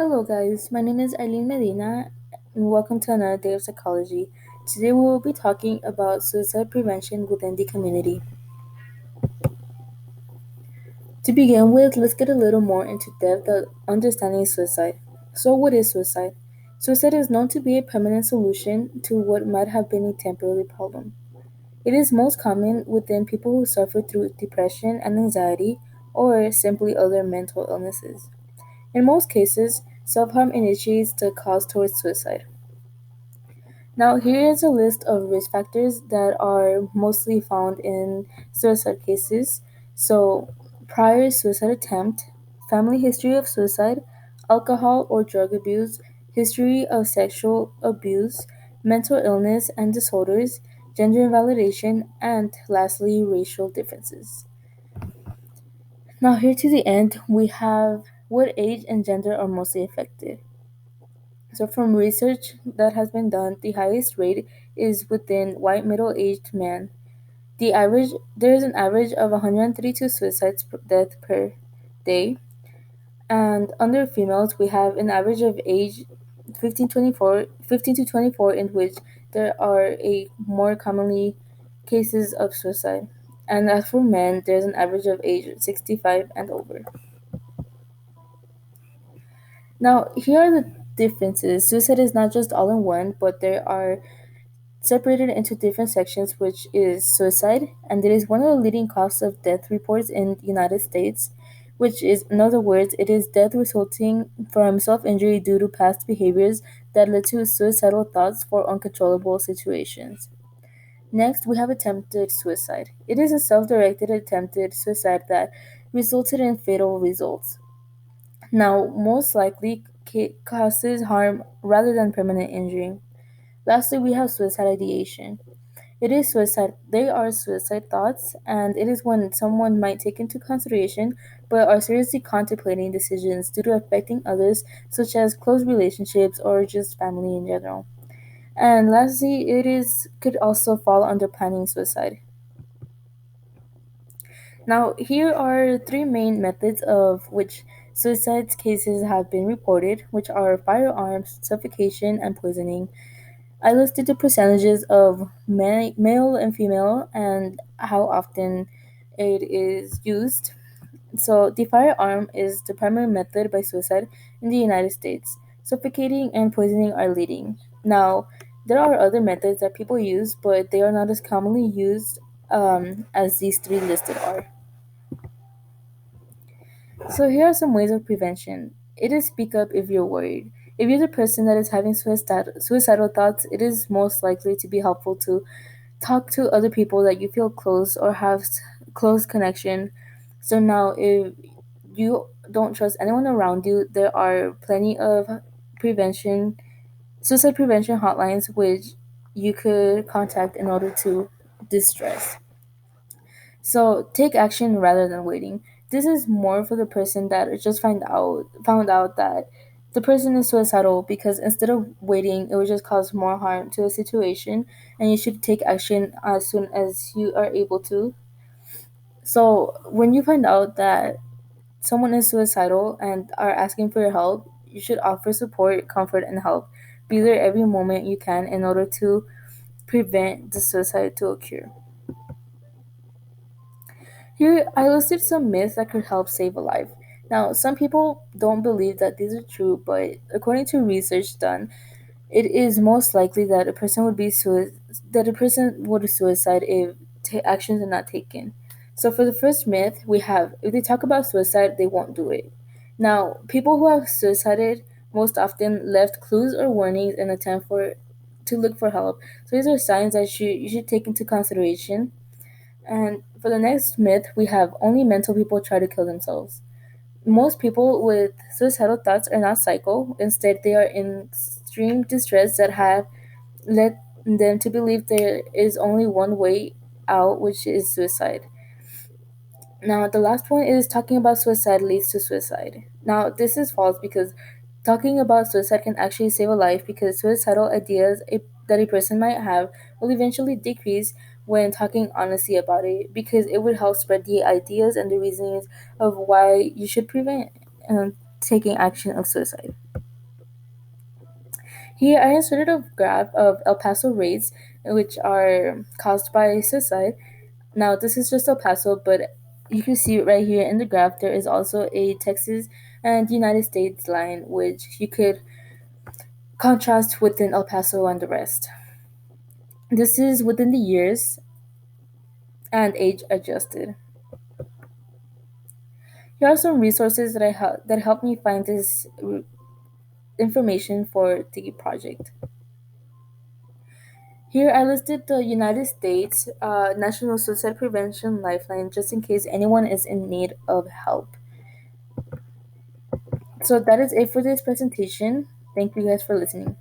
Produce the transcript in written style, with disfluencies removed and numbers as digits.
Hello, guys. My name is Ilene Medina, and welcome to another day of psychology. Today, we will be talking about suicide prevention within the community. To begin with, let's get a little more into depth of understanding suicide. So, what is suicide? Suicide is known to be a permanent solution to what might have been a temporary problem. It is most common within people who suffer through depression and anxiety or simply other mental illnesses. In most cases, self harm initiates the cause towards suicide. Now, here is a list of risk factors that are mostly found in suicide cases. So, prior suicide attempt, family history of suicide, alcohol or drug abuse, history of sexual abuse, mental illness and disorders, gender invalidation, and lastly, racial differences. Now, here to the end, we have what age and gender are mostly affected. So, from research that has been done, the highest rate is within white middle-aged men. There is an average of 132 suicides per death per day, and under females we have an average of age 15 to 24, in which there are a more commonly cases of suicide. And as for men, there's an average of age 65 and over. Now, here are the differences. Suicide is not just all in one, but there are separated into different sections, which is suicide, and it is one of the leading causes of death reports in the United States, which is, in other words, it is death resulting from self-injury due to past behaviors that led to suicidal thoughts for uncontrollable situations. Next, we have attempted suicide. It is a self-directed attempted suicide that resulted in fatal results. Now, most likely causes harm rather than permanent injury. Lastly, we have suicide ideation. They are suicide thoughts, and it is when someone might take into consideration but are seriously contemplating decisions due to affecting others, such as close relationships or just family in general. And lastly, could also fall under planning suicide. Now, here are three main methods of which suicide cases have been reported, which are firearms, suffocation, and poisoning. I listed the percentages of male and female and how often it is used. So, the firearm is the primary method by suicide in the United States. Suffocating and poisoning are leading. Now, there are other methods that people use, but they are not as commonly used as these three listed are. So here are some ways of prevention. It is speak up if you're worried. If you're the person that is having suicidal thoughts, it is most likely to be helpful to talk to other people that you feel close or have close connection. So now, if you don't trust anyone around you, there are plenty of prevention, suicide prevention hotlines which you could contact in order to distress. So take action rather than waiting. This is more for the person that just found out that the person is suicidal, because instead of waiting, it would just cause more harm to the situation, and you should take action as soon as you are able to. So when you find out that someone is suicidal and are asking for your help, you should offer support, comfort, and help. Be there every moment you can in order to prevent the suicide to occur. Here, I listed some myths that could help save a life. Now, some people don't believe that these are true, but according to research done, it is most likely that a person would suicide if actions are not taken. So, for the first myth, we have if they talk about suicide, they won't do it. Now, people who have suicided most often left clues or warnings in attempt for to look for help. So, these are signs that you should take into consideration. And for the next myth, we have only mental people try to kill themselves. Most people with suicidal thoughts are not psycho. Instead, they are in extreme distress that have led them to believe there is only one way out, which is suicide. Now, the last one is talking about suicide leads to suicide. Now, this is false because talking about suicide can actually save a life, because suicidal ideas that a person might have will eventually decrease when talking honestly about it, because it would help spread the ideas and the reasons of why you should prevent taking action of suicide. Here I inserted a graph of El Paso rates, which are caused by suicide. Now, this is just El Paso, but you can see right here in the graph, there is also a Texas and United States line, which you could contrast within El Paso and the rest. This is within the years and age adjusted. Here are some resources that helped me find this information for the project. Here I listed the United States National Suicide Prevention Lifeline just in case anyone is in need of help. So that is it for this presentation. Thank you guys for listening.